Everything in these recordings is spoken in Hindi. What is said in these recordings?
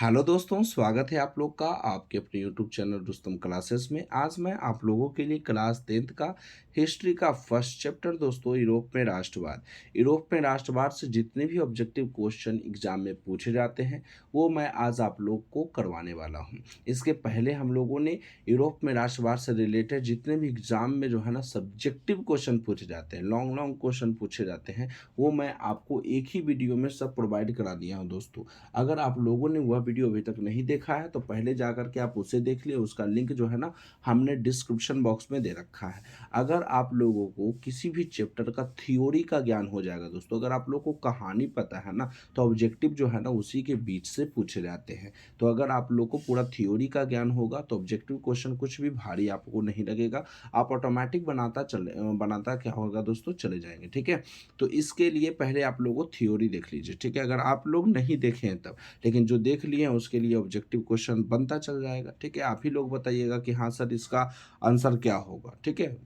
हेलो दोस्तों, स्वागत है आप लोग का आपके अपने यूट्यूब चैनल रुस्तम क्लासेस में। आज मैं आप लोगों के लिए क्लास 10th का हिस्ट्री का फर्स्ट चैप्टर दोस्तों यूरोप में राष्ट्रवाद। यूरोप में राष्ट्रवाद से जितने भी ऑब्जेक्टिव क्वेश्चन एग्जाम में पूछे जाते हैं वो मैं आज आप लोग को करवाने वाला हूं। इसके पहले हम लोगों ने यूरोप में राष्ट्रवाद से रिलेटेड जितने भी एग्जाम में जो है ना सब्जेक्टिव क्वेश्चन पूछे जाते हैं, लॉन्ग लॉन्ग क्वेश्चन पूछे जाते हैं, वो मैं आपको एक ही वीडियो में सब प्रोवाइड करा दिया हूँ दोस्तों। अगर आप लोगों ने वह वीडियो अभी तक नहीं देखा है तो पहले जाकर के आप उसे देख लिए। उसका लिंक जो है ना हमने डिस्क्रिप्शन बॉक्स में दे रखा है। अगर आप लोगों को किसी भी चैप्टर का थ्योरी का ज्ञान हो जाएगा दोस्तों, अगर आप लोग को कहानी पता है ना तो ऑब्जेक्टिव जो है ना उसी के बीच से पूछे जाते हैं। तो अगर आप लोग को पूरा थ्योरी का ज्ञान होगा तो ऑब्जेक्टिव क्वेश्चन कुछ भी भारी आपको नहीं लगेगा। आप ऑटोमेटिक बनाता क्या होगा दोस्तों, चले जाएंगे। ठीक है, तो इसके लिए पहले आप लोगों को थ्योरी देख लीजिए। ठीक है, अगर आप लोग नहीं देखे हैं तब, लेकिन जो देख लिए हैं उसके लिए ऑब्जेक्टिव क्वेश्चन बनता चल जाएगा। ठीक है, आप ही लोग बताइएगा कि हाँ सर इसका आंसर क्या होगा। ठीक है,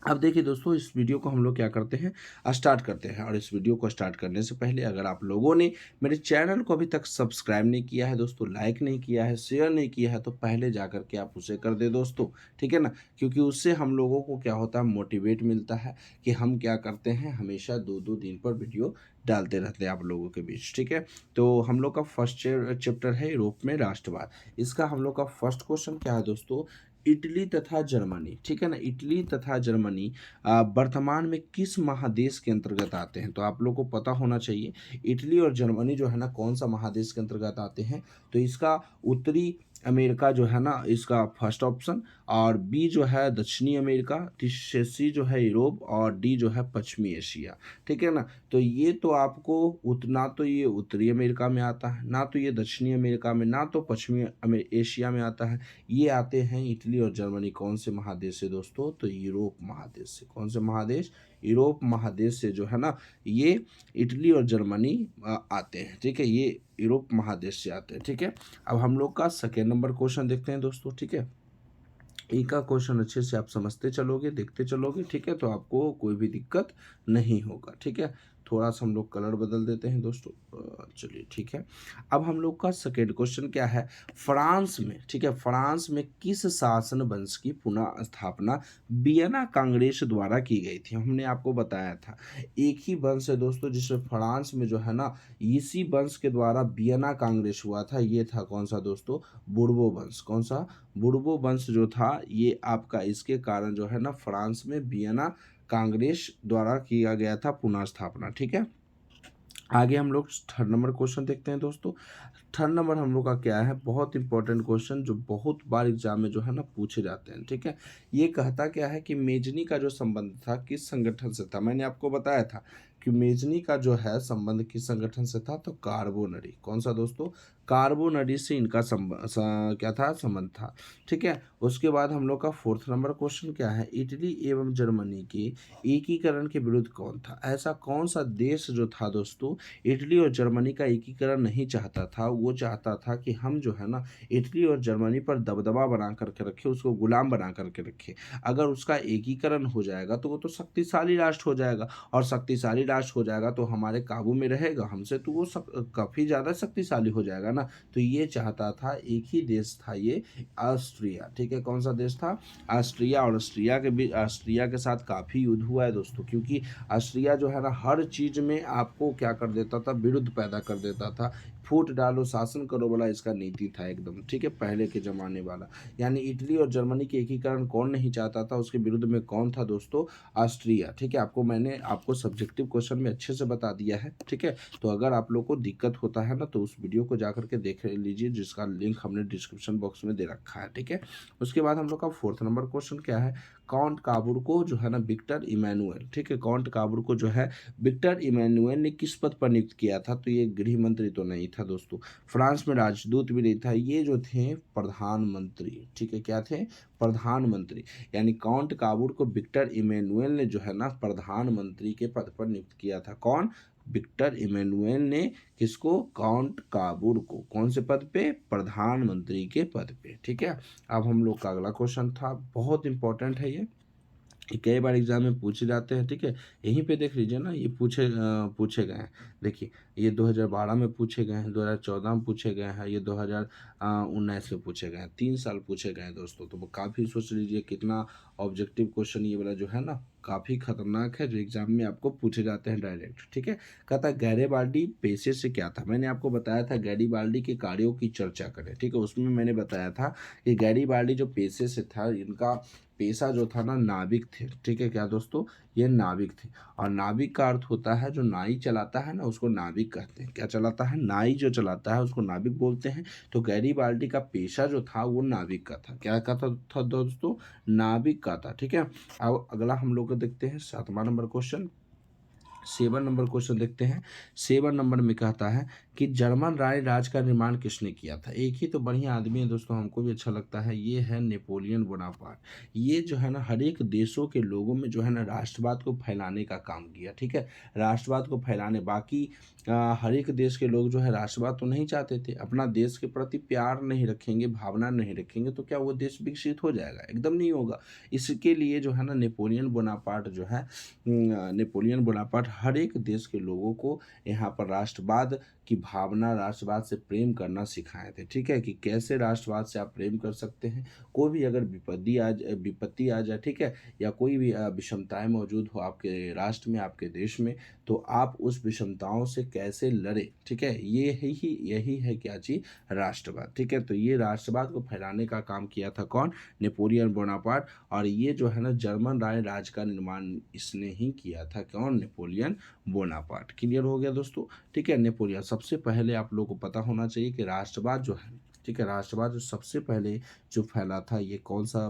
अब देखिए दोस्तों, इस वीडियो को हम लोग क्या करते हैं, स्टार्ट करते हैं। और इस वीडियो को स्टार्ट करने से पहले अगर आप लोगों ने मेरे चैनल को अभी तक सब्सक्राइब नहीं किया है दोस्तों, लाइक नहीं किया है, शेयर नहीं किया है, तो पहले जा कर के आप उसे कर दे दोस्तों। ठीक है ना, क्योंकि उससे हम लोगों को क्या होता है, मोटिवेट मिलता है कि हम क्या करते हैं, हमेशा दो दो दिन पर वीडियो डालते रहते हैं आप लोगों के बीच। ठीक है, तो हम लोग का फर्स्ट चैप्टर है यूरोप में राष्ट्रवाद। इसका हम लोग का फर्स्ट क्वेश्चन क्या है दोस्तों, इटली तथा जर्मनी। ठीक है ना, इटली तथा जर्मनी वर्तमान में किस महादेश के अंतर्गत आते हैं। तो आप लोग को पता होना चाहिए इटली और जर्मनी जो है ना कौन सा महादेश के अंतर्गत आते हैं। तो इसका उत्तरी अमेरिका जो है ना इसका फर्स्ट ऑप्शन, और बी जो है दक्षिणी अमेरिका, सी जो है यूरोप, और डी जो है पश्चिमी एशिया। ठीक है ना, तो ये तो आपको उतना तो ये उत्तरी अमेरिका में आता है, ना तो ये दक्षिणी अमेरिका में, ना तो पश्चिमी एशिया में आता है। ये आते हैं इटली और जर्मनी कौन से महादेश से दोस्तों, तो यूरोप महादेश से। कौन से महादेश, यूरोप महादेश से जो है ना ये इटली और जर्मनी आते हैं। ठीक है, ये यूरोप महादेश से आते हैं। ठीक है, अब हम लोग का सेकेंड नंबर क्वेश्चन देखते हैं दोस्तों। ठीक है, एक का क्वेश्चन अच्छे से आप समझते चलोगे, देखते चलोगे, ठीक है, तो आपको कोई भी दिक्कत नहीं होगा। ठीक है, थोड़ा सा हम लोग कलर बदल देते हैं दोस्तों। चलिए ठीक है, अब हम लोग का सेकेंड क्वेश्चन क्या है, फ्रांस में, ठीक है, फ्रांस में किस शासन वंश की पुनः स्थापना वियना कांग्रेस द्वारा की गई थी। हमने आपको बताया था एक ही वंश है दोस्तों जिसमें फ्रांस में जो है ना इसी वंश के द्वारा वियना कांग्रेस हुआ था। ये था कौन सा दोस्तों, बुर्बो वंश। कौन सा, बुर्बो वंश जो था ये आपका, इसके कारण जो है ना फ्रांस में वियना कांग्रेस द्वारा किया गया था पुनः स्थापना। ठीक है, आगे हम लोग थर्ड नंबर क्वेश्चन देखते हैं दोस्तों। थर्ड नंबर हम लोग का क्या है, बहुत इंपॉर्टेंट क्वेश्चन जो बहुत बार एग्जाम में जो है ना पूछे जाते हैं। ठीक है, ये कहता क्या है कि मेजनी का जो संबंध था किस संगठन से था। मैंने आपको बताया था कि मेजनी का जो है संबंध किस संगठन से था, तो कार्बोनरी। कौन सा दोस्तों, कार्बोनरी से इनका क्या था, संबंध था। ठीक है, उसके बाद हम लोग का फोर्थ नंबर क्वेश्चन क्या है, इटली एवं जर्मनी के एकीकरण के विरुद्ध कौन था। ऐसा कौन सा देश जो था दोस्तों इटली और जर्मनी का एकीकरण नहीं चाहता था, वो चाहता था कि हम जो है ना इटली और जर्मनी पर दबदबा बना करके रखे, उसको गुलाम बना करके रखे। अगर उसका एकीकरण हो जाएगा तो वो तो शक्तिशाली राष्ट्र हो जाएगा, और शक्तिशाली राष्ट्र हो जाएगा तो हमारे काबू में रहेगा, हमसे तो वो काफ़ी ज़्यादा शक्तिशाली हो जाएगा ना। तो ये चाहता था, एक ही देश था ये, ऑस्ट्रिया। ठीक है, कौन सा देश था, ऑस्ट्रिया। और ऑस्ट्रिया के बीच, ऑस्ट्रिया के साथ काफ़ी युद्ध हुआ है दोस्तों, क्योंकि ऑस्ट्रिया जो है ना हर चीज़ में आपको क्या कर देता था, विरुद्ध पैदा कर देता था। फूट डालो शासन करो वाला इसका नीति था एकदम। ठीक है, पहले के ज़माने वाला। यानी इटली और जर्मनी के एकीकरण कौन नहीं चाहता था, उसके विरुद्ध में कौन था दोस्तों, ऑस्ट्रिया। ठीक है, मैंने आपको सब्जेक्टिव क्वेश्चन में अच्छे से बता दिया है। ठीक है, तो अगर आप लोग को दिक्कत होता है ना तो उस वीडियो को जाकर के देख लीजिए, जिसका लिंक हमने डिस्क्रिप्शन बॉक्स में दे रखा है। ठीक है, उसके बाद हम लोग का फोर्थ नंबर क्वेश्चन क्या है, काउंट काबूर को जो है ना विक्टर इमैनुअल। ठीक है, काउंट काबूर को जो है विक्टर इमैनुअल ने किस पद पर नियुक्त किया था, तो ये गृह मंत्री तो नहीं था दोस्तों, फ्रांस में राजदूत भी नहीं था, ये जो थे प्रधानमंत्री। ठीक है, क्या थे, प्रधानमंत्री। यानी काउंट काबूर को विक्टर इमैनुअल ने जो है ना प्रधानमंत्री के पद पर नियुक्त किया था। कौन, विक्टर इमैनुअल ने किसको, काउंट काबूर को। कौन से पद पे, प्रधानमंत्री के पद पे। ठीक है, अब हम लोग का अगला क्वेश्चन था, बहुत इंपॉर्टेंट है ये, ये कई बार एग्जाम में पूछे जाते हैं, ठीक है। यहीं पे देख लीजिए ना, ये पूछे गए हैं। देखिए, ये 2012 में पूछे गए हैं, 2014 में पूछे गए हैं, ये 2019 में पूछे गए हैं, 3 साल पूछे गए हैं दोस्तों। तो वो काफ़ी सोच लीजिए कितना ऑब्जेक्टिव क्वेश्चन ये वाला जो है ना, काफ़ी खतरनाक है, जो एग्जाम में आपको पूछे जाते हैं डायरेक्ट, ठीक है। कहता है गैरिबाल्डी पेशे से क्या था। मैंने आपको बताया था गैरिबाल्डी के कार्यों की चर्चा करें, ठीक है। उसमें मैंने बताया था कि गैरिबाल्डी जो पेशे से था, इनका पेशा जो था ना, नाविक थे, ठीक है। क्या दोस्तों, ये नाविक थे। और नाविक का अर्थ होता है जो नाई चलाता है ना, उसको नाविक कहते हैं। क्या चलाता है, नाई जो चलाता है उसको नाविक बोलते हैं। तो गैरिबाल्डी का पेशा जो था वो नाविक का था। क्या का था दोस्तों, नाविक का था, ठीक है। अब अगला हम लोग को देखते हैं 7वां नंबर क्वेश्चन। 7 नंबर क्वेश्चन देखते हैं। 7 नंबर में कहता है कि जर्मन रानी राज का निर्माण किसने किया था। एक ही तो बढ़िया आदमी है दोस्तों, हमको भी अच्छा लगता है, ये है नेपोलियन बोनापार्ट। ये जो है ना, हर एक देशों के लोगों में जो है ना, राष्ट्रवाद को फैलाने का काम किया, ठीक है। राष्ट्रवाद को फैलाने, बाकी हर एक देश के लोग जो है राष्ट्रवाद तो नहीं चाहते थे। अपना देश के प्रति प्यार नहीं रखेंगे, भावना नहीं रखेंगे, तो क्या वो देश विकसित हो जाएगा? एकदम नहीं होगा। इसके लिए जो है ना, नेपोलियन बोनापार्ट जो है, नेपोलियन बोनापार्ट हर एक देश के लोगों को यहाँ पर राष्ट्रवाद की भावना, राष्ट्रवाद से प्रेम करना सिखाए थे, ठीक है। कि कैसे राष्ट्रवाद से आप प्रेम कर सकते हैं। कोई भी अगर विपत्ति आ जाए, ठीक है, या कोई भी विषमताएं मौजूद हो आपके राष्ट्र में, आपके देश में, तो आप उस विषमताओं से कैसे लड़े, ठीक है। यही है क्या चीज़, राष्ट्रवाद, ठीक है। तो ये राष्ट्रवाद को फैलाने का काम किया था कौन, नेपोलियन बोनापार्ट। और ये जो है ना, जर्मन राय राज का निर्माण इसने ही किया था, कौन, नेपोलियन बोनापार्ट। क्लियर हो गया दोस्तों, ठीक है। नेपोलियन सबसे पहले आप लोगों को पता होना चाहिए कि राष्ट्रवाद जो है, ठीक है, राष्ट्रवाद जो सबसे पहले जो फैला था, ये कौन सा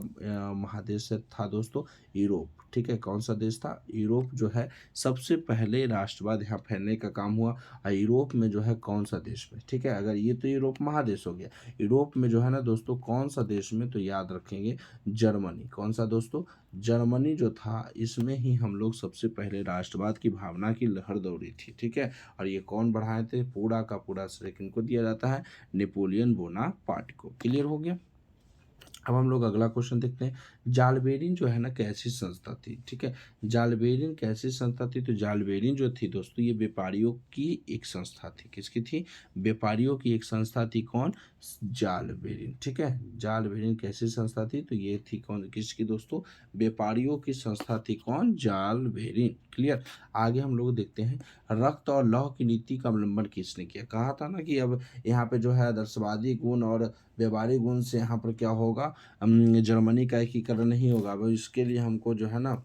महादेश से था दोस्तों, यूरोप, ठीक है। कौन सा देश था, यूरोप जो है सबसे पहले राष्ट्रवाद यहाँ फैलने का काम हुआ। और यूरोप में जो है कौन सा देश में, ठीक है, अगर ये तो यूरोप महादेश हो गया, यूरोप में जो है ना दोस्तों, कौन सा देश में, तो याद रखेंगे जर्मनी। कौन सा दोस्तों, जर्मनी जो था, इसमें ही हम लोग सबसे पहले राष्ट्रवाद की भावना की लहर दौड़ी थी, ठीक है। और ये कौन बढ़ाए थे, पूरा का पूरा श्रेय किनको दिया जाता है, नेपोलियन बोनापार्ट को। क्लियर हो गया। अब हम लोग अगला क्वेश्चन देखते हैं। जालबेरिन जो है ना, कैसी संस्था थी, ठीक है। जालबेरिन कैसी संस्था थी, तो जालबेरिन जो थी दोस्तों, ये व्यापारियों की एक संस्था थी। किसकी थी, व्यापारियों की एक संस्था थी, कौन, जालबेरिन, ठीक है। जालबेरिन कैसी संस्था थी, तो ये थी कौन, किसकी दोस्तों, व्यापारियों की संस्था थी, कौन, जालबेरिन। क्लियर। आगे हम लोग देखते हैं, रक्त और लौह की नीति का अवलंबन किसने किया। कहा था ना कि अब यहाँ पे जो है आदर्शवादी गुण और व्यवहारिक गुण से यहाँ पर क्या होगा, जर्मनी का एकीकरण नहीं होगा। अब इसके लिए हमको जो है ना,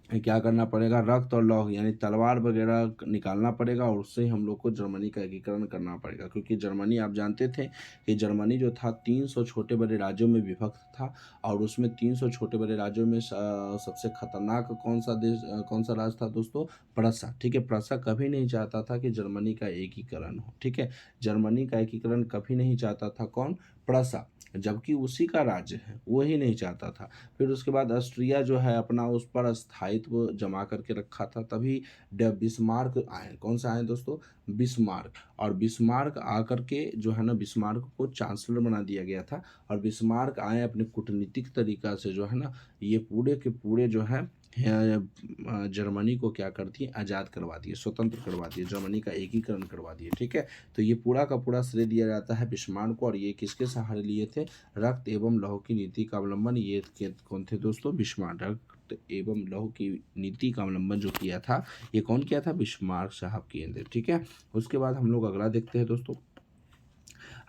क्या करना पड़ेगा, रक्त और लौह यानी तलवार वगैरह निकालना पड़ेगा, और उससे हम लोग को जर्मनी का एकीकरण करना पड़ेगा। क्योंकि जर्मनी, आप जानते थे कि जर्मनी जो था 300 छोटे बड़े राज्यों में विभक्त था। और उसमें 300 छोटे बड़े राज्यों में सबसे खतरनाक कौन सा देश, कौन सा राज्य था दोस्तों, प्रसा, ठीक है। प्रसा कभी नहीं चाहता था कि जर्मनी का एकीकरण हो, ठीक है। जर्मनी का एकीकरण कभी नहीं चाहता था, कौन, प्रसा, जबकि उसी का राज्य है, वो ही नहीं चाहता था। फिर उसके बाद ऑस्ट्रिया जो है अपना उस पर स्थायित्व जमा करके रखा था, तभी बिस्मार्क आए। कौन सा आए दोस्तों, बिस्मार्क। और बिस्मार्क आकर के जो है ना, बिस्मार्क को चांसलर बना दिया गया था। और बिस्मार्क आए अपने कूटनीतिक तरीका से जो है ना, ये पूरे के पूरे जो है जर्मनी को क्या कर दिए, आज़ाद करवा दिए, स्वतंत्र करवा दिए, जर्मनी का एकीकरण करवा दिए, ठीक है। तो ये पूरा का पूरा श्रेय दिया जाता है बिस्मार्क को। और ये किसके सहारे लिए थे, रक्त एवं लौह की नीति का अवलंबन, ये कौन थे दोस्तों, बिस्मार्क। रक्त एवं लौह की नीति का अवलंबन जो किया था, ये कौन किया था, बिस्मार्क साहब किए थे, ठीक है। उसके बाद हम लोग अगला देखते हैं दोस्तों।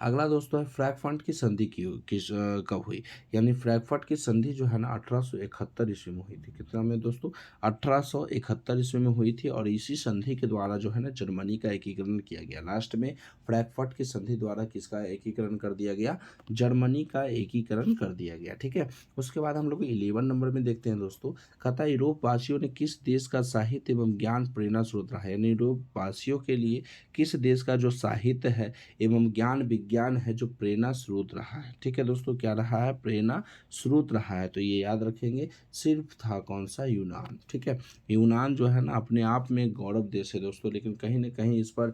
अगला दोस्तों है फ्रैंकफर्ट की संधि कब हुई। यानी फ्रैंकफर्ट की संधि जो है ना, 1871 ईस्वी में हुई थी। कितना में दोस्तों, 1871 ईस्वी में हुई थी। और इसी संधि के द्वारा जो है ना, जर्मनी का एकीकरण किया गया। लास्ट में फ्रैंकफर्ट की संधि द्वारा किसका एकीकरण कर दिया गया, जर्मनी का एकीकरण कर दिया गया, ठीक है। उसके बाद हम लोग 11 नंबर में देखते हैं दोस्तों। कथा यूरोप वासियों ने किस देश का साहित्य एवं ज्ञान प्रेरणा स्रोत रहा है। यानी यूरोप वासियों के लिए किस देश का जो साहित्य है एवं ज्ञान विज्ञान है जो प्रेरणा स्रोत रहा है। ठीक है दोस्तों, क्या रहा है? प्रेरणा स्रोत रहा है। तो ये याद रखेंगे। सिर्फ था कौन सा? यूनान। ठीक है, यूनान जो है ना अपने आप में एक गौरव देश है दोस्तों, लेकिन कहीं ना कहीं इस पर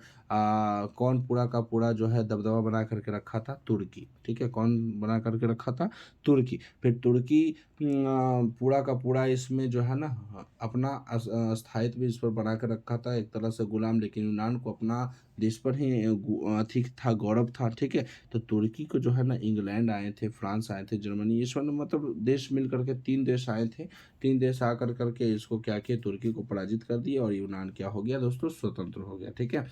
कौन पूरा का पूरा जो है दबदबा बना करके रखा था? तुर्की। ठीक है, कौन बना करके रखा था? तुर्की। फिर तुर्की पूरा का पूरा इसमें जो है ना अपना स्थायित्व इस पर बना कर रखा था, एक तरह से गुलाम, लेकिन यूनान को अपना देश पर ही अधिक था, गौरव था। ठीक है, तो तुर्की को जो है ना इंग्लैंड आए थे, फ्रांस आए थे, जर्मनी, इस मतलब देश मिल करके 3 देश आए थे। 3 देश आकर करके इसको क्या किया? तुर्की को पराजित कर दिया और यूनान क्या हो गया दोस्तों? स्वतंत्र हो गया। ठीक है,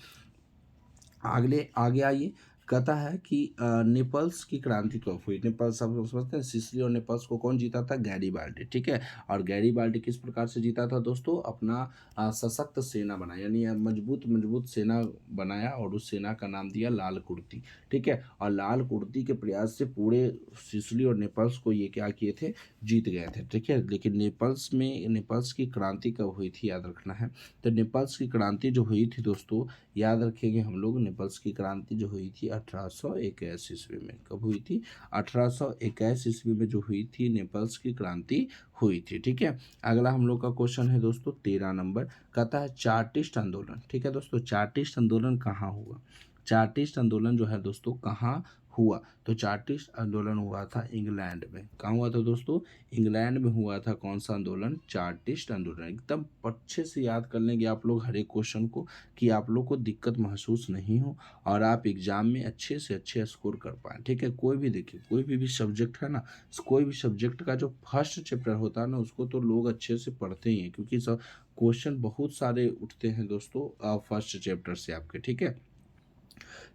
अगले आगे आइए। कहता है कि नेपल्स की क्रांति कब हुई? नेपल्स सब लोग समझते हैं। सिसिली और नेपल्स को कौन जीता था? गैरीबाल्डी। ठीक है, और गैरीबाल्डी किस प्रकार से जीता था दोस्तों? अपना सशक्त सेना बनाया, यानी मजबूत मजबूत सेना बनाया और उस सेना का नाम दिया लाल कुर्ती। ठीक है, और लाल कुर्ती के प्रयास से पूरे सिसिली और नेपल्स को ये क्या किए थे? जीत गए थे। ठीक है, लेकिन नेपल्स की क्रांति कब हुई थी? याद रखना है। तो नेपल्स की क्रांति जो हुई थी दोस्तों, याद रखेंगे हम लोग, नेपल्स की क्रांति जो हुई थी 1821 ईस्वी में। कब हुई थी? 1821 ईस्वी में जो हुई थी नेपल्स की क्रांति हुई थी। ठीक है, अगला हम लोग का क्वेश्चन है दोस्तों 13 नंबर। कहता है चार्टिस्ट आंदोलन। ठीक है दोस्तों, चार्टिस्ट आंदोलन कहाँ हुआ? चार्टिस्ट आंदोलन जो है दोस्तों कहाँ हुआ? तो चार्टिस्ट आंदोलन हुआ था इंग्लैंड में। कहाँ हुआ था दोस्तों? इंग्लैंड में हुआ था। कौन सा आंदोलन? चार्टिस्ट आंदोलन। एकदम अच्छे से याद कर लेंगे आप लोग हर एक क्वेश्चन को, कि आप लोग को दिक्कत महसूस नहीं हो और आप एग्जाम में अच्छे से अच्छे स्कोर कर पाएँ। ठीक है, कोई भी देखिए, कोई भी सब्जेक्ट है ना, कोई भी सब्जेक्ट का जो फर्स्ट चैप्टर होता है ना, उसको तो लोग अच्छे से पढ़ते ही हैं, क्योंकि सब क्वेश्चन बहुत सारे उठते हैं दोस्तों फर्स्ट चैप्टर से आपके। ठीक है,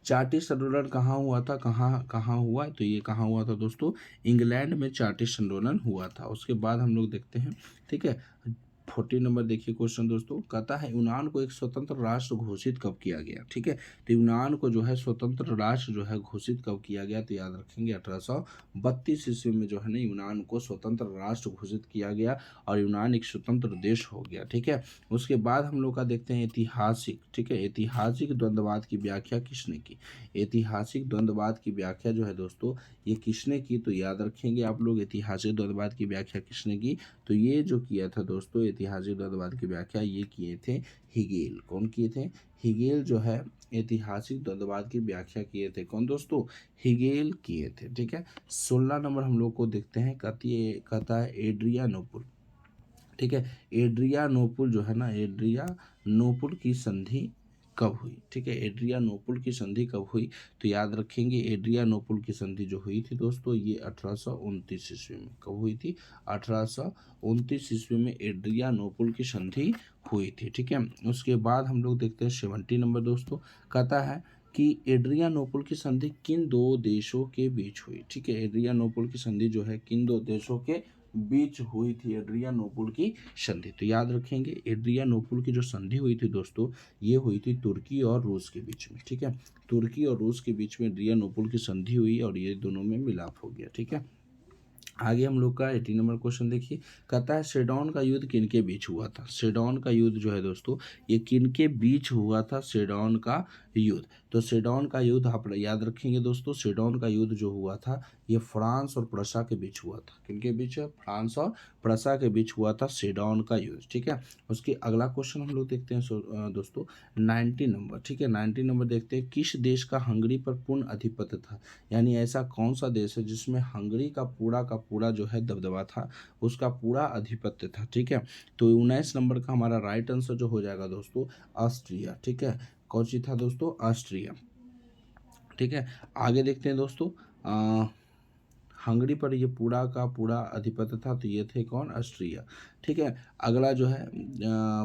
चार्टिस्ट आंदोलन कहाँ हुआ था? कहाँ कहाँ हुआ? तो ये कहाँ हुआ था दोस्तों? इंग्लैंड में चार्टिस्ट आंदोलन हुआ था। उसके बाद हम लोग देखते हैं। ठीक है, 14 नंबर देखिए क्वेश्चन दोस्तों। कहता है यूनान को एक स्वतंत्र राष्ट्र घोषित कब किया गया? ठीक है, तो यूनान को जो है स्वतंत्र राष्ट्र जो है घोषित कब किया गया? तो याद रखेंगे 1832 ईस्वी में जो है ना यूनान को स्वतंत्र राष्ट्र घोषित किया गया और यूनान एक स्वतंत्र देश हो गया। ठीक है, उसके बाद हम लोग का देखते हैं ऐतिहासिक। ठीक है, ऐतिहासिक द्वंद्ववाद की व्याख्या किसने की? ऐतिहासिक द्वंद्ववाद की व्याख्या जो है दोस्तों ये किसने की? तो याद रखेंगे आप लोग, ऐतिहासिक द्वंद्ववाद की व्याख्या किसने की? तो ये जो किया था दोस्तों ऐतिहासिक द्वंद्ववाद की व्याख्या ये किए थे हिगेल। कौन किए थे? हिगेल जो है ऐतिहासिक द्वंद्ववाद की व्याख्या किए थे। कौन दोस्तों? हिगेल किए थे। ठीक है, 16 नंबर हम लोग को देखते हैं। कहता है एड्रियानोपुल। ठीक है, एड्रियानोपुल जो है ना, एड्रियानोपुल की संधि कब हुई? ठीक है, एड्रियानोपुल की संधि कब हुई? तो याद रखेंगे एड्रियानोपुल की संधि जो हुई थी दोस्तों ये 1829 ईस्वी में। कब हुई थी? 1829 ईस्वी में एड्रियानोपुल की संधि हुई थी। ठीक है, उसके बाद हम लोग देखते हैं 70 नंबर दोस्तों। कहता है कि एड्रियानोपुल की संधि किन दो देशों के बीच हुई? ठीक है, एड्रियानोपुल की संधि जो है किन दो देशों के बीच हुई थी? एड्रियानोपुल की संधि। तो याद रखेंगे एड्रियानोपुल की जो संधि हुई थी दोस्तों ये हुई थी तुर्की और रूस के बीच में। ठीक है, तुर्की और रूस के बीच में एड्रियानोपुल की संधि हुई और ये दोनों में मिलाप हो गया। ठीक है, आगे हम लोग का 18 नंबर क्वेश्चन देखिए। कहता है सेडोन का युद्ध किनके बीच हुआ था? सेडोन का युद्ध जो है दोस्तों ये किनके बीच हुआ था? सेडोन का युद्ध। तो सेडोन का युद्ध आप याद रखेंगे दोस्तों, सेडोन का युद्ध जो हुआ था ये फ्रांस और प्रसा के बीच हुआ था। किनके बीच? फ्रांस और प्रसा के बीच हुआ था सेडोन का युद्ध। ठीक है, उसके अगला क्वेश्चन हम लोग देखते हैं दोस्तों 90 नंबर। ठीक है, 90 नंबर देखते हैं। किस देश का हंगरी पर पूर्ण आधिपत्य था? यानी ऐसा कौन सा देश है जिसमें हंगरी का पूरा जो है दबदबा था, उसका पूरा आधिपत्य था? ठीक है, तो 19 नंबर का हमारा राइट आंसर जो हो जाएगा दोस्तों ऑस्ट्रिया। ठीक है, कौन सी था दोस्तों? ऑस्ट्रिया। ठीक है, आगे देखते हैं दोस्तों हंगरी पर ये पूरा का पूरा आधिपत्य था, तो ये थे कौन? ऑस्ट्रिया। ठीक है, अगला जो है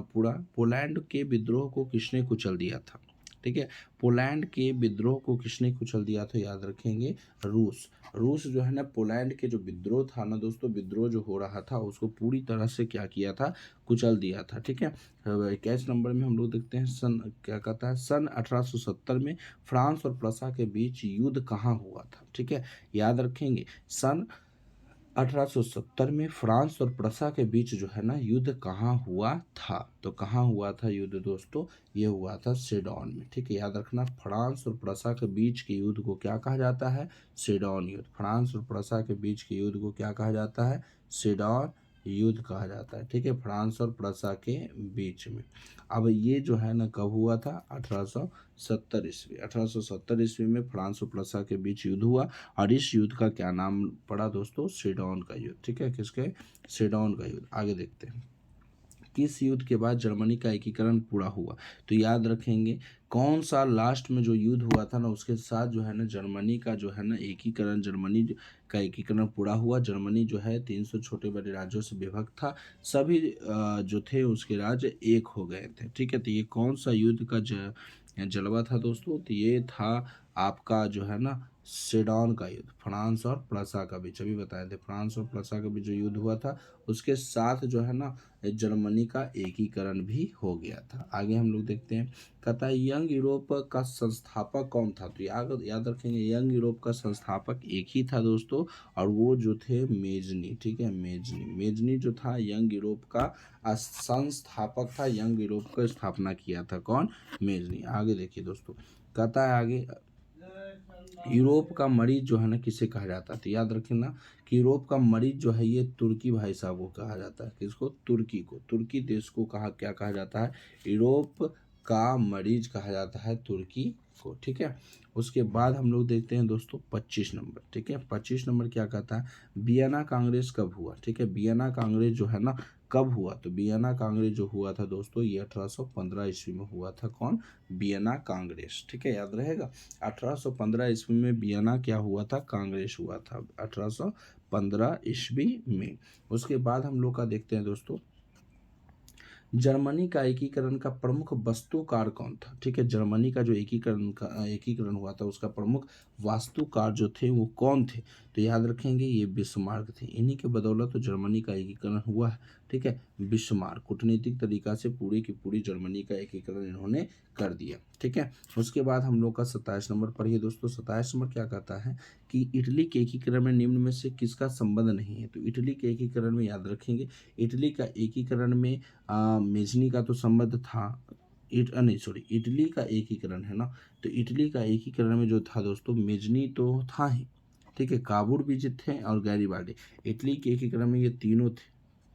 पूरा पोलैंड के विद्रोह को किसने कुचल दिया था? ठीक है, पोलैंड के विद्रोह को किसने कुचल दिया था? याद रखेंगे रूस। रूस जो है ना पोलैंड के जो विद्रोह था ना दोस्तों, विद्रोह जो हो रहा था उसको पूरी तरह से क्या किया था? कुचल दिया था। ठीक है, 21 नंबर में हम लोग देखते हैं क्या कहता है सन 1870 में फ्रांस और प्रसा के बीच युद्ध कहाँ हुआ था? ठीक है, याद रखेंगे सन 1870 में फ्रांस और प्रसा के बीच जो है ना युद्ध कहाँ हुआ था? तो कहाँ हुआ था युद्ध दोस्तों? ये हुआ था सेडोन में। ठीक है, याद रखना, फ्रांस और प्रसा के बीच के युद्ध को क्या कहा जाता है? सेडोन युद्ध। फ्रांस और प्रसा के बीच के युद्ध को क्या कहा जाता है? सेडोन युद्ध कहा जाता है। ठीक है, फ्रांस और प्रसा के बीच में। अब ये जो है ना कब हुआ था? 1870 ईस्वी। 1870 ईस्वी में फ्रांस और प्रसा के बीच युद्ध हुआ और इस युद्ध का क्या नाम पड़ा दोस्तों? सेडोन का युद्ध। ठीक है, किसके? सेडोन का युद्ध। आगे देखते हैं, किस युद्ध के बाद जर्मनी का एकीकरण पूरा हुआ? तो याद रखेंगे, कौन सा लास्ट में जो युद्ध हुआ था ना उसके साथ जो है ना जर्मनी का जो है ना एकीकरण, का एकीकरण पूरा हुआ। जर्मनी जो है 300 छोटे बड़े राज्यों से विभक्त था। सभी जो थे उसके राज्य एक हो गए थे। ठीक है, तो ये कौन सा युद्ध का जलवा था दोस्तों? तो ये था आपका जो है ना सेडोन का युद्ध। फ्रांस और प्रसा का बीच, अभी बताए थे, फ्रांस और प्रसा का बीच जो युद्ध हुआ था उसके साथ जो है ना जर्मनी का एकीकरण भी हो गया था। आगे हम लोग देखते हैं, कहता है यंग यूरोप का संस्थापक कौन था? तो याद रखेंगे, यंग यूरोप का संस्थापक एक ही था दोस्तों, और वो जो थे मेजनी। ठीक है, मेजनी जो था यंग यूरोप का संस्थापक था। यंग यूरोप का स्थापना किया था कौन? मेजनी। आगे देखिए दोस्तों, कहता है आगे, यूरोप का मरीज जो है ना किसे कहा जाता है? तो याद रखें ना कि यूरोप का मरीज जो है ये तुर्की भाई साहब को कहा जाता है। किसको? तुर्की को। तुर्की देश को क्या कहा जाता है? यूरोप का मरीज कहा जाता है तुर्की को। ठीक है, उसके बाद हम लोग देखते हैं दोस्तों 25 नंबर। ठीक है, 25 नंबर क्या कहता है? वियना कांग्रेस कब हुआ? ठीक है, वियना कांग्रेस जो है ना कब हुआ? तो वियना कांग्रेस जो हुआ था दोस्तों ये 1815 ईस्वी में हुआ था। कौन? वियना कांग्रेस। ठीक है, याद रहेगा, 1815 ईस्वी में वियना क्या हुआ था? कांग्रेस हुआ था 1815 ईस्वी में। उसके बाद हम लोग का देखते हैं दोस्तों, जर्मनी का एकीकरण का प्रमुख वास्तुकार कौन था? ठीक है, जर्मनी का जो एकीकरण हुआ था उसका प्रमुख वास्तुकार जो थे वो कौन थे? तो याद रखेंगे ये बिस्मार्क थे। इन्हीं के बदौलत तो जर्मनी का एकीकरण हुआ है। ठीक है, बिस्मार्क कूटनीतिक तरीका से पूरी की पूरी जर्मनी का एकीकरण इन्होंने कर दिया। ठीक है, उसके बाद हम लोग का 27 नंबर पढ़िए दोस्तों। 27 नंबर क्या कहता है कि इटली के एकीकरण में निम्न में से किसका संबंध नहीं है? तो इटली के एकीकरण में याद रखेंगे, इटली का एकीकरण में मेजनी का तो संबंध था। नहीं सॉरी, इटली का एकीकरण है ना, तो इटली का एकीकरण में जो था दोस्तों मेजनी तो था ही। ठीक है, काबुल भी थे और गैरीबाल्डी। इटली के एकीकरण में ये तीनों थे।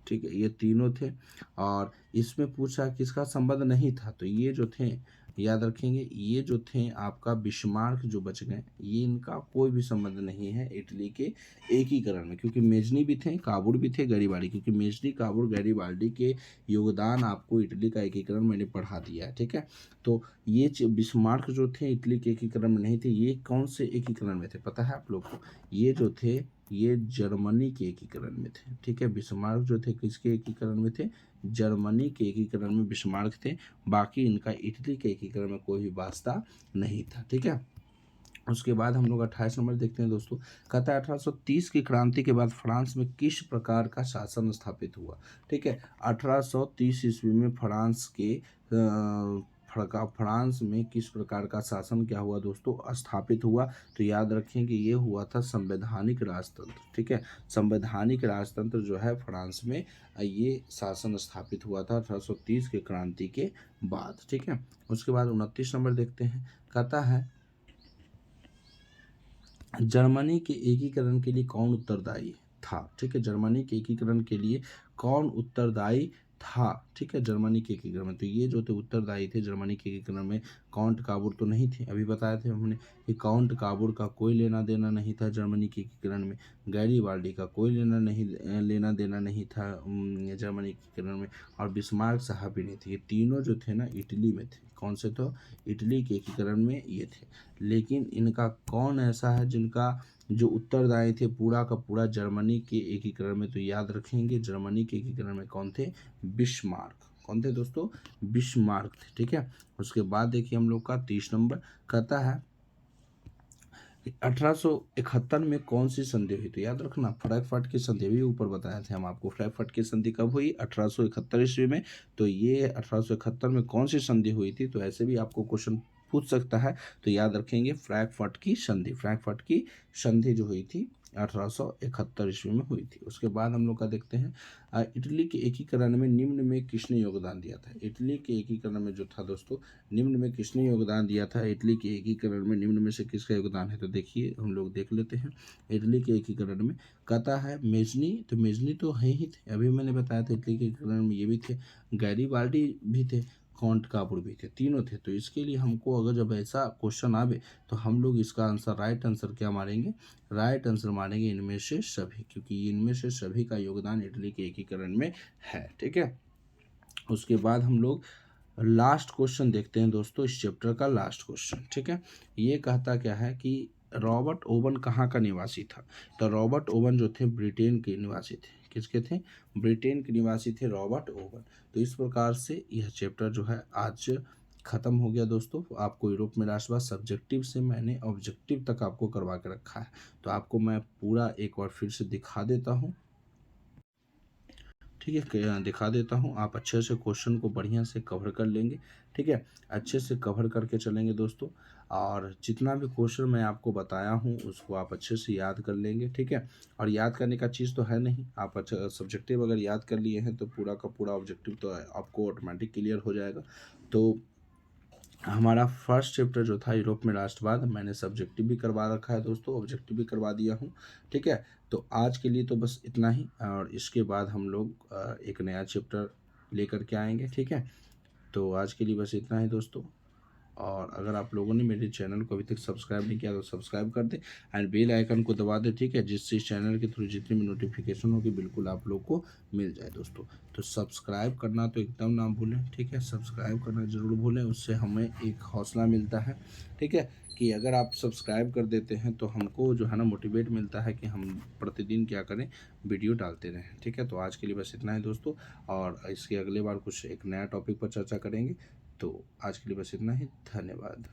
ठीक है, ये तीनों थे, और इसमें पूछा किसका संबंध नहीं था? तो ये जो थे, याद रखेंगे, ये जो थे आपका बिस्मार्क जो बच गए, ये इनका कोई भी संबंध नहीं है इटली के एकीकरण में, क्योंकि मेजनी भी थे, काबुल भी थे, गैरीबाल्डी। क्योंकि मेजनी, काबुल, गैरीबाल्डी के योगदान आपको इटली का एकीकरण मैंने पढ़ा दिया है। ठीक है, तो ये बिस्मार्क जो थे इटली के एकीकरण में नहीं थे। ये कौन से एकीकरण में थे पता है आप लोग को? ये जो थे ये जर्मनी के एकीकरण में थे। ठीक है, बिस्मार्क जो थे किसके एकीकरण में थे? जर्मनी के एकीकरण में बिस्मार्क थे। बाकी इनका इटली के एकीकरण में कोई भी वास्ता नहीं था। ठीक है, उसके बाद हम लोग 28 नंबर देखते हैं दोस्तों। कहता है 1830 की क्रांति के बाद फ्रांस में किस प्रकार का शासन स्थापित हुआ? ठीक है, 1830 ईस्वी में फ्रांस में किस प्रकार का शासन क्या हुआ दोस्तों? स्थापित हुआ। तो याद रखें कि ये हुआ था संवैधानिक राजतंत्र। ठीक है, संवैधानिक राजतंत्र जो है फ्रांस में ये शासन स्थापित हुआ था 1830 के क्रांति के बाद। ठीक है, उसके बाद 29 नंबर देखते हैं। कहता है जर्मनी के एकीकरण के लिए कौन उत्तरदायी था? ठीक है, जर्मनी के एकीकरण के लिए कौन उत्तरदायी था? ठीक है, जर्मनी के एकीकरण में तो ये जो थे उत्तरदायी थे जर्मनी के एकीकरण में, काउंट काबुर तो नहीं थे। अभी बताए थे हमने कि काउंट काबुर का कोई लेना देना नहीं था जर्मनी के एकीकरण में। गैरीबाल्डी का कोई लेना देना नहीं था जर्मनी के एकीकरण में। और बिस्मार्क साहब भी नहीं थे। ये तीनों जो थे ना इटली में थे। कौन से? तो इटली के एकीकरण में ये थे। लेकिन इनका कौन ऐसा है जिनका जो उत्तरदायी थे पूरा का पूरा जर्मनी के एकीकरण में? तो याद रखेंगे जर्मनी के एकीकरण में कौन थे? बिस्मार्क। कौन थे दोस्तों? बिस्मार्क थे। ठीक है, उसके बाद देखिए हम लोग का 30 नंबर कहता है 1871 में कौन सी संधि हुई? तो याद रखना फ्रैंकफर्ट की संधि भी ऊपर बताए थे हम आपको। फ्रैंकफर्ट की संधि कब हुई? 1871 ईस्वी में। तो ये 1871 में कौन सी संधि हुई थी? तो ऐसे भी आपको क्वेश्चन पूछ सकता है। तो याद रखेंगे फ्रैंकफर्ट की संधि। फ्रैंकफर्ट की संधि जो हुई थी 1871 ईस्वी में हुई थी। उसके बाद हम लोग का देखते हैं इटली के एकीकरण में निम्न में किसने योगदान दिया था। इटली के एकीकरण में जो था दोस्तों, निम्न में किसने योगदान दिया था, इटली के एकीकरण में निम्न में से किसका योगदान है, तो देखिए हम लोग देख लेते हैं। इटली के एकीकरण में कहता है मेजनी, तो मेजनी तो है ही थे, अभी मैंने बताया था इटली के एकीकरण में ये भी थे, गैरीबाल्डी भी थे, कॉन्ट कापुर भी थे, तीनों थे। तो इसके लिए हमको अगर जब ऐसा क्वेश्चन आवे तो हम लोग इसका आंसर, राइट आंसर क्या मारेंगे, राइट आंसर मानेंगे इनमें से सभी, क्योंकि इनमें से सभी का योगदान इटली के एकीकरण में है। ठीक है, उसके बाद हम लोग लास्ट क्वेश्चन देखते हैं दोस्तों, इस चैप्टर का लास्ट क्वेश्चन। ठीक है, ये कहता क्या है कि रॉबर्ट ओवन कहाँ का निवासी था। तो रॉबर्ट ओवन जो थे ब्रिटेन के निवासी थे। किसके थे, ब्रिटेन के निवासी थे रॉबर्ट ओवन। तो इस प्रकार से यह चैप्टर जो है आज ख़त्म हो गया दोस्तों। आपको यूरोप में राष्ट्रवाद सब्जेक्टिव से मैंने ऑब्जेक्टिव तक आपको करवा के रखा है। तो आपको मैं पूरा एक बार फिर से दिखा देता हूँ। ठीक है, दिखा देता हूँ, आप अच्छे से क्वेश्चन को बढ़िया से कवर कर लेंगे। ठीक है, अच्छे से कवर करके चलेंगे दोस्तों, और जितना भी क्वेश्चन मैं आपको बताया हूँ उसको आप अच्छे से याद कर लेंगे। ठीक है, और याद करने का चीज़ तो है नहीं, आप अच्छा सब्जेक्टिव अगर याद कर लिए हैं तो पूरा का पूरा ऑब्जेक्टिव तो आपको ऑटोमेटिक क्लियर हो जाएगा। तो हमारा फर्स्ट चैप्टर जो था यूरोप में राष्ट्रवाद, मैंने सब्जेक्टिव भी करवा रखा है दोस्तों, ऑब्जेक्टिव भी करवा दिया हूँ। ठीक है, तो आज के लिए तो बस इतना ही, और इसके बाद हम लोग एक नया चैप्टर लेकर के आएंगे। ठीक है, तो आज के लिए बस इतना ही दोस्तों। और अगर आप लोगों ने मेरे चैनल को अभी तक सब्सक्राइब नहीं किया तो सब्सक्राइब कर दें एंड बेल आइकन को दबा दें। ठीक है, जिससे इस चैनल के थ्रू जितनी भी नोटिफिकेशन होगी बिल्कुल आप लोग को मिल जाए दोस्तों। तो सब्सक्राइब करना तो एकदम ना भूलें। ठीक है, सब्सक्राइब करना ज़रूर भूलें, उससे हमें एक हौसला मिलता है। ठीक है, कि अगर आप सब्सक्राइब कर देते हैं तो हमको जो है ना मोटिवेट मिलता है कि हम प्रतिदिन क्या करें, वीडियो डालते रहें। ठीक है, तो आज के लिए बस इतना है दोस्तों, और इसके अगले बार कुछ एक नया टॉपिक पर चर्चा करेंगे। तो आज के लिए बस इतना ही, धन्यवाद।